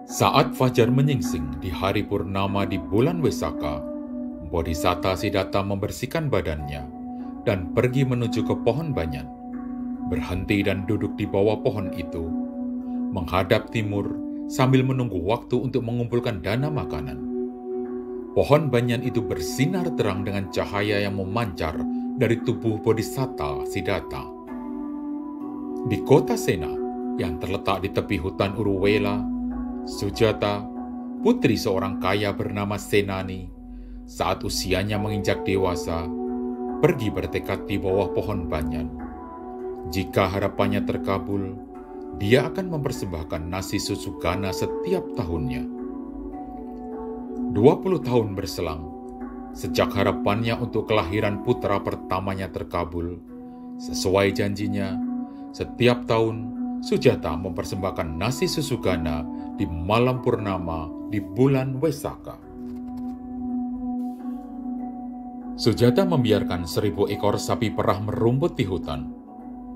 Saat fajar menyingsing di hari purnama di bulan Wesaka, Bodhisatta Siddhartha membersihkan badannya dan pergi menuju ke pohon banyan. Berhenti dan duduk di bawah pohon itu, menghadap timur sambil menunggu waktu untuk mengumpulkan dana makanan. Pohon banyan itu bersinar terang dengan cahaya yang memancar dari tubuh Bodhisatta Siddhartha. Di kota Sena yang terletak di tepi hutan Uruwela, Sujata, putri seorang kaya bernama Senani, saat usianya menginjak dewasa, pergi bertekad di bawah pohon banyan. Jika harapannya terkabul, dia akan mempersembahkan nasi susu Gana setiap tahunnya. 20 tahun berselang, sejak harapannya untuk kelahiran putra pertamanya terkabul, sesuai janjinya, setiap tahun Sujata mempersembahkan nasi susu Gana di malam purnama di bulan Wesaka. Sujata membiarkan 1000 ekor sapi perah merumput di hutan.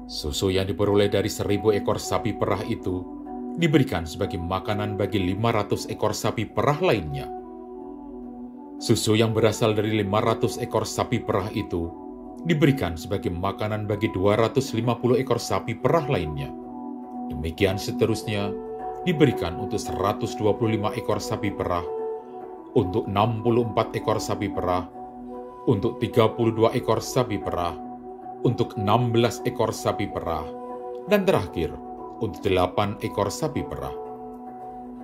Susu yang diperoleh dari 1000 ekor sapi perah itu diberikan sebagai makanan bagi 500 ekor sapi perah lainnya. Susu yang berasal dari 500 ekor sapi perah itu diberikan sebagai makanan bagi 250 ekor sapi perah lainnya. Demikian seterusnya diberikan untuk 125 ekor sapi perah, untuk 64 ekor sapi perah, untuk 32 ekor sapi perah, untuk 16 ekor sapi perah, dan terakhir untuk 8 ekor sapi perah.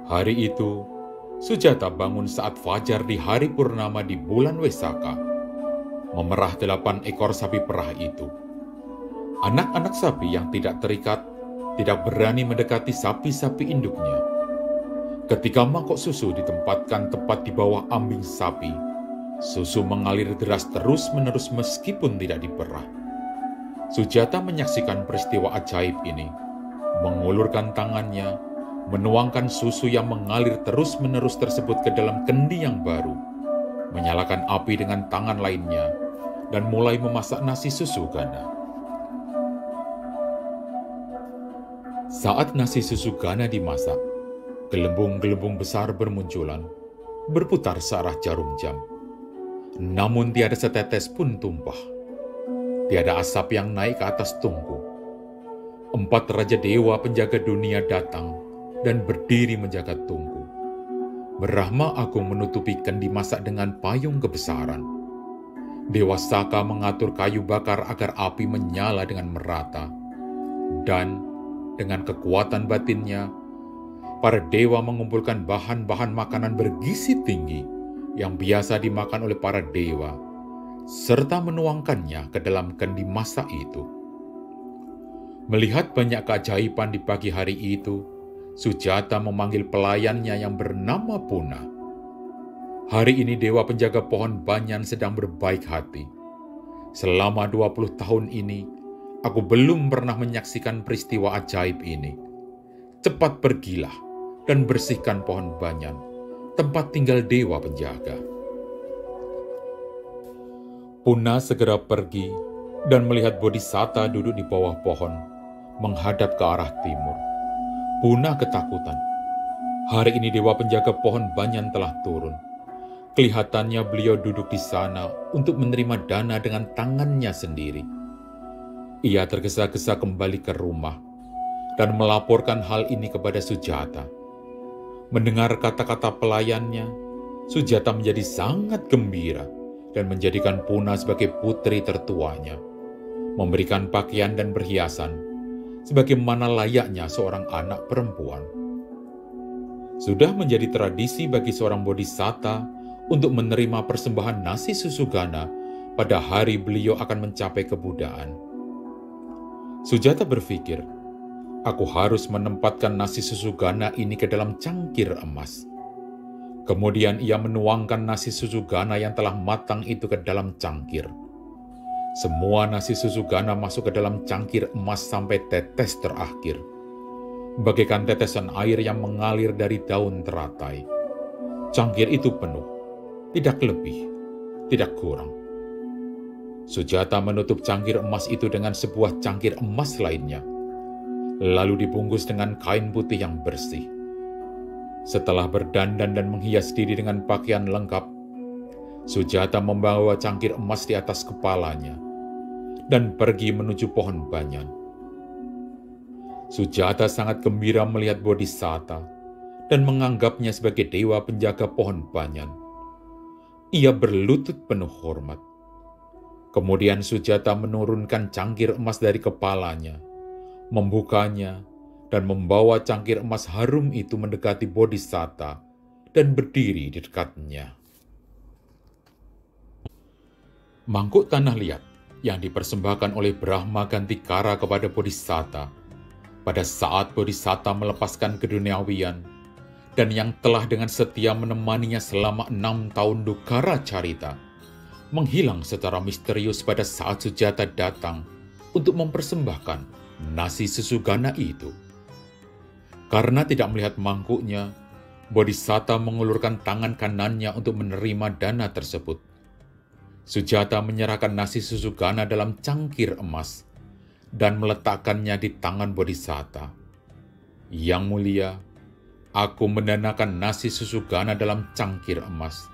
Hari itu, Sujata bangun saat fajar di hari purnama di bulan Wesaka, memerah 8 ekor sapi perah itu. Anak-anak sapi yang tidak terikat tidak berani mendekati sapi-sapi induknya. Ketika mangkok susu ditempatkan tepat di bawah ambing sapi, susu mengalir deras terus-menerus meskipun tidak diperah. Sujata menyaksikan peristiwa ajaib ini, mengulurkan tangannya, menuangkan susu yang mengalir terus-menerus tersebut ke dalam kendi yang baru, menyalakan api dengan tangan lainnya, dan mulai memasak nasi susu Gana. Saat nasi susu Gana dimasak, gelembung-gelembung besar bermunculan, berputar searah jarum jam. Namun tiada setetes pun tumpah. Tiada asap yang naik ke atas tungku. 4 raja dewa penjaga dunia datang dan berdiri menjaga tungku. Brahma Agung menutupi kendi masak dengan payung kebesaran. Dewa Saka mengatur kayu bakar agar api menyala dengan merata. Dan dengan kekuatan batinnya, para dewa mengumpulkan bahan-bahan makanan bergizi tinggi yang biasa dimakan oleh para dewa, serta menuangkannya ke dalam kendi masak itu. Melihat banyak keajaiban di pagi hari itu, Sujata memanggil pelayannya yang bernama Puna. Hari ini dewa penjaga pohon banyan sedang berbaik hati. Selama 20 tahun ini, aku belum pernah menyaksikan peristiwa ajaib ini. Cepat pergilah dan bersihkan pohon banyan, tempat tinggal dewa penjaga. Puna segera pergi dan melihat Bodhisatta duduk di bawah pohon, menghadap ke arah timur. Puna ketakutan. Hari ini dewa penjaga pohon banyan telah turun. Kelihatannya beliau duduk di sana untuk menerima dana dengan tangannya sendiri. Ia tergesa-gesa kembali ke rumah dan melaporkan hal ini kepada Sujata. Mendengar kata-kata pelayannya, Sujata menjadi sangat gembira dan menjadikan Puna sebagai putri tertuanya, memberikan pakaian dan perhiasan, sebagaimana layaknya seorang anak perempuan. Sudah menjadi tradisi bagi seorang bodhisatta untuk menerima persembahan nasi susu Gana pada hari beliau akan mencapai kebudaan. Sujata berpikir, aku harus menempatkan nasi susu Gana ini ke dalam cangkir emas. Kemudian ia menuangkan nasi susu Gana yang telah matang itu ke dalam cangkir. Semua nasi susu Gana masuk ke dalam cangkir emas sampai tetes terakhir, bagaikan tetesan air yang mengalir dari daun teratai. Cangkir itu penuh, tidak lebih, tidak kurang. Sujata menutup cangkir emas itu dengan sebuah cangkir emas lainnya, lalu dibungkus dengan kain putih yang bersih. Setelah berdandan dan menghias diri dengan pakaian lengkap, Sujata membawa cangkir emas di atas kepalanya dan pergi menuju pohon banyan. Sujata sangat gembira melihat Bodhisatta dan menganggapnya sebagai dewa penjaga pohon banyan. Ia berlutut penuh hormat. Kemudian Sujata menurunkan cangkir emas dari kepalanya, membukanya, dan membawa cangkir emas harum itu mendekati Bodhisatta dan berdiri di dekatnya. Mangkuk tanah liat yang dipersembahkan oleh Brahma Gantikara kepada Bodhisatta pada saat Bodhisatta melepaskan keduniawian dan yang telah dengan setia menemaninya selama 6 tahun Dukara Carita, menghilang secara misterius pada saat Sujata datang untuk mempersembahkan nasi Susugana itu. Karena tidak melihat mangkuknya, Bodhisatta mengulurkan tangan kanannya untuk menerima dana tersebut. Sujata menyerahkan nasi Susugana dalam cangkir emas dan meletakkannya di tangan Bodhisatta. Yang mulia, aku mendanakan nasi Susugana dalam cangkir emas.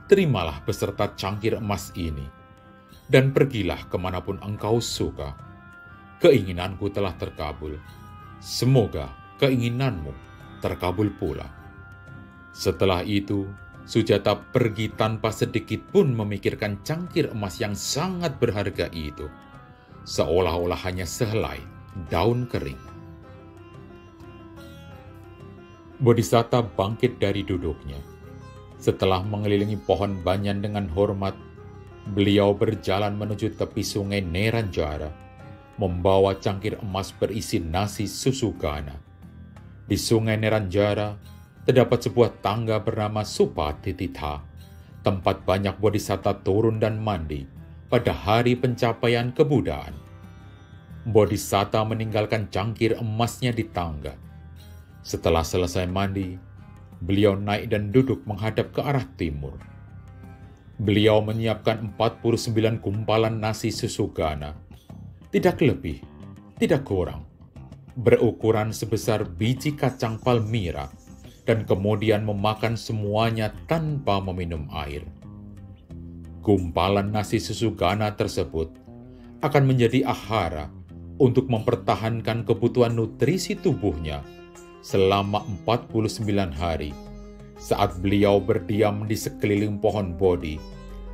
Terimalah beserta cangkir emas ini, dan pergilah kemanapun engkau suka. Keinginanku telah terkabul. Semoga keinginanmu terkabul pula. Setelah itu, Sujata pergi tanpa sedikit pun memikirkan cangkir emas yang sangat berharga itu, seolah-olah hanya sehelai daun kering. Bodhisatta bangkit dari duduknya. Setelah mengelilingi pohon banyan dengan hormat, beliau berjalan menuju tepi sungai Neranjara, membawa cangkir emas berisi nasi Susugana. Di sungai Neranjara, terdapat sebuah tangga bernama Supatititha, tempat banyak Bodhisatta turun dan mandi pada hari pencapaian kebudaan. Bodhisatta meninggalkan cangkir emasnya di tangga. Setelah selesai mandi, beliau naik dan duduk menghadap ke arah timur. Beliau menyiapkan 49 gumpalan nasi Susugana, tidak lebih, tidak kurang, berukuran sebesar biji kacang palmira, dan kemudian memakan semuanya tanpa meminum air. Gumpalan nasi Susugana tersebut akan menjadi ahara untuk mempertahankan kebutuhan nutrisi tubuhnya selama 49 hari saat beliau berdiam di sekeliling pohon Bodhi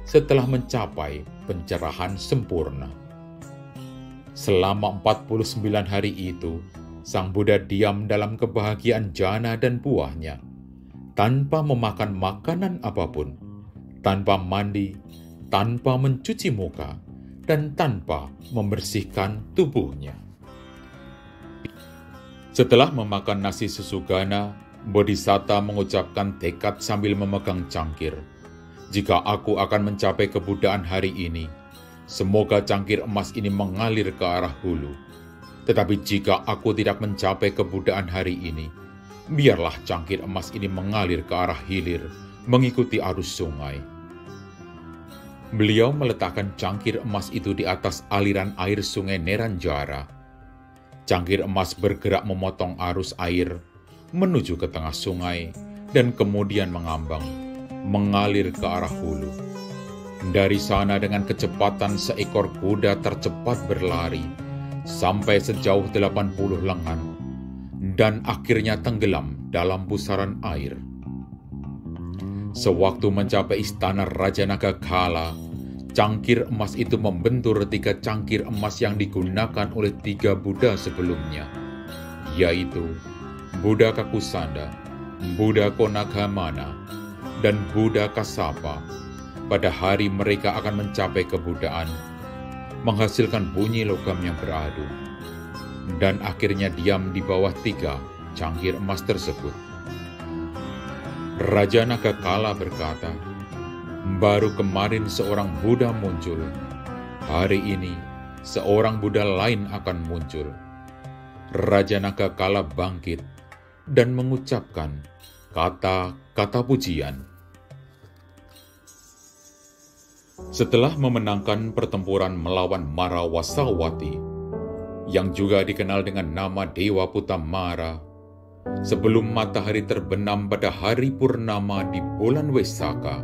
setelah mencapai pencerahan sempurna. Selama 49 hari itu, Sang Buddha diam dalam kebahagiaan jana dan buahnya, tanpa memakan makanan apapun, tanpa mandi, tanpa mencuci muka, dan tanpa membersihkan tubuhnya. Setelah memakan nasi Susugana, Bodhisatta mengucapkan tekad sambil memegang cangkir. Jika aku akan mencapai kebudaan hari ini, semoga cangkir emas ini mengalir ke arah hulu. Tetapi jika aku tidak mencapai kebudaan hari ini, biarlah cangkir emas ini mengalir ke arah hilir, mengikuti arus sungai. Beliau meletakkan cangkir emas itu di atas aliran air sungai Neranjara. Cangkir emas bergerak memotong arus air, menuju ke tengah sungai, dan kemudian mengambang, mengalir ke arah hulu. Dari sana dengan kecepatan seekor kuda tercepat berlari, sampai sejauh 80 lengan, dan akhirnya tenggelam dalam pusaran air. Sewaktu mencapai istana Raja Nagakala, cangkir emas itu membentur 3 cangkir emas yang digunakan oleh 3 Buddha sebelumnya, yaitu Buddha Kakusanda, Buddha Konagamana, dan Buddha Kasapa. Pada hari mereka akan mencapai kebudaan, menghasilkan bunyi logam yang beradu, dan akhirnya diam di bawah 3 cangkir emas tersebut. Raja Nagakala berkata, baru kemarin seorang Buddha muncul, hari ini seorang Buddha lain akan muncul. Raja Nagakala bangkit dan mengucapkan kata-kata pujian. Setelah memenangkan pertempuran melawan Mara Wasawati, yang juga dikenal dengan nama Dewa Puta Mara, sebelum matahari terbenam pada hari purnama di bulan Wesaka,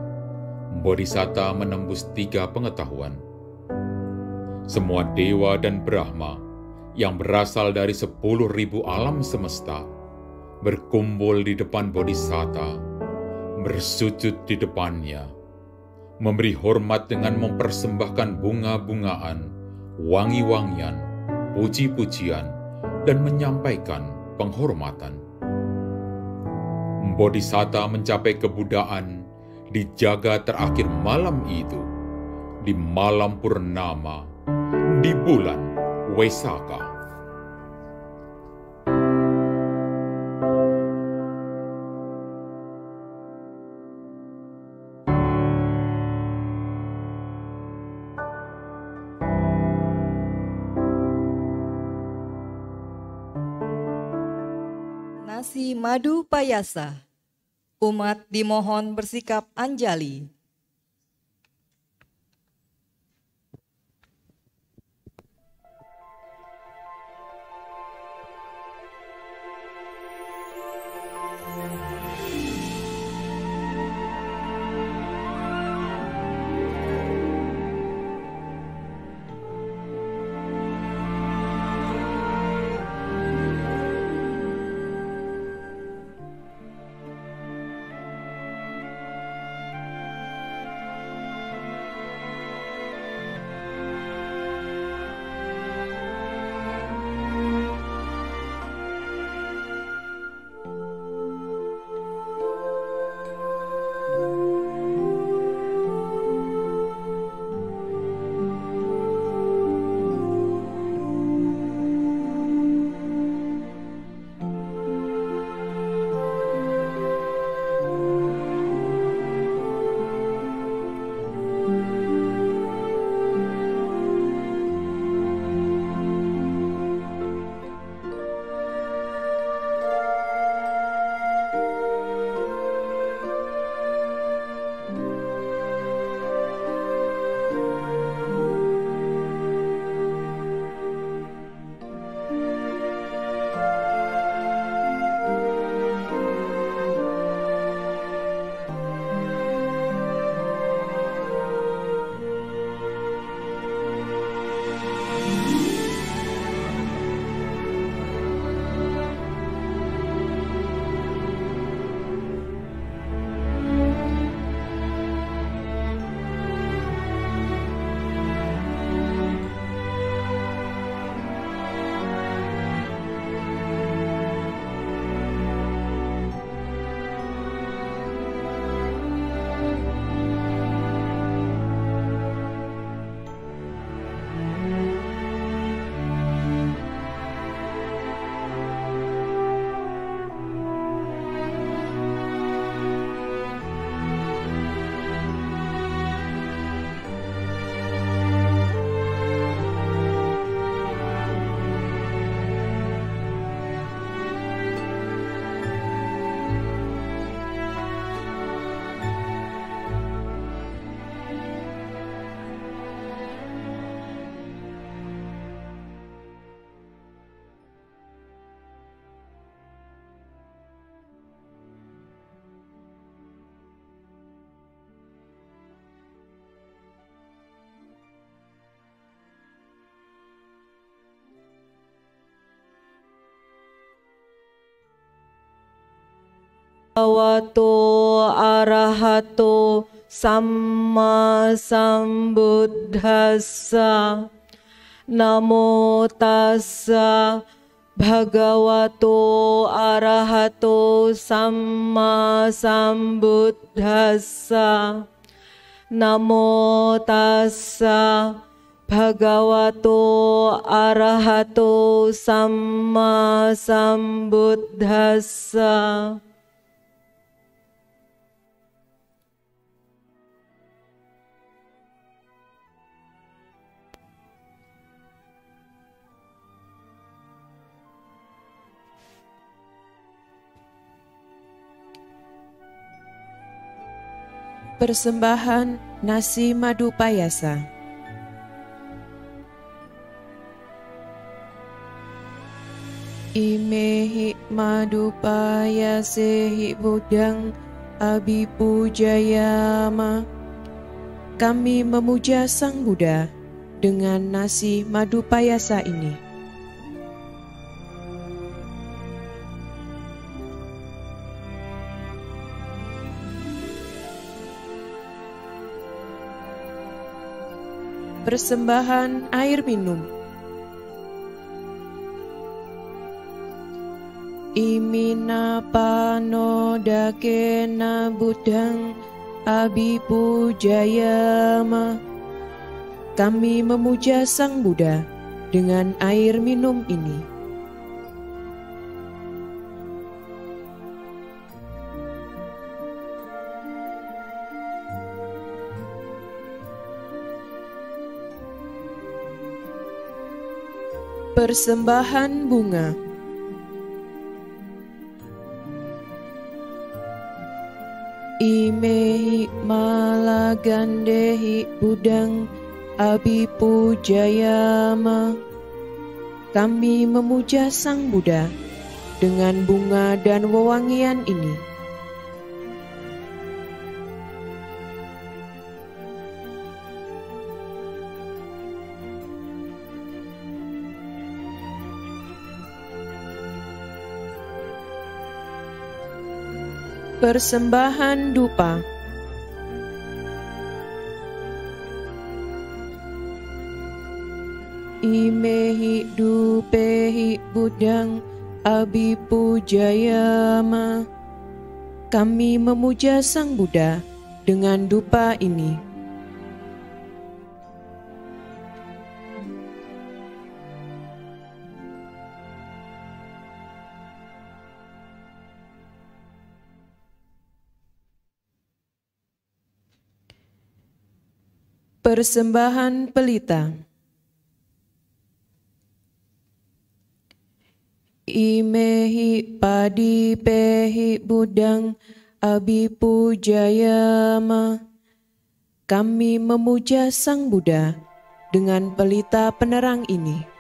Bodhisatta menembus 3 pengetahuan. Semua dewa dan Brahma yang berasal dari 10.000 alam semesta berkumpul di depan Bodhisatta, bersujud di depannya, memberi hormat dengan mempersembahkan bunga-bungaan, wangi-wangian, puji-pujian, dan menyampaikan penghormatan. Bodhisatta mencapai kebudaan di jaga terakhir malam itu, di malam purnama, di bulan Wesaka. Nasi madu payasa. Umat dimohon bersikap anjali. Bhagavato arahato samma sambuddhassa. Namo tassa bhagavato arahato samma sambuddhassa. Namo tassa bhagavato arahato samma sambuddhassa. Persembahan nasi madu payasa. Imehi madupayasehi budang abipujayama. Kami memuja Sang Buddha dengan nasi madu payasa ini. Persembahan air minum. Imina panodakena budang abipujayama. Kami memuja Sang Buddha dengan air minum ini. Persembahan bunga. Imehi malagandehi budang abipujayama. Kami memuja Sang Buddha dengan bunga dan wewangian ini. Persembahan dupa. Imehi dupehi budang abipujayama. Kami memuja Sang Buddha dengan dupa ini. Persembahan pelita. Imehi padipehi budang abipujayama. Kami memuja Sang Buddha dengan pelita penerang ini.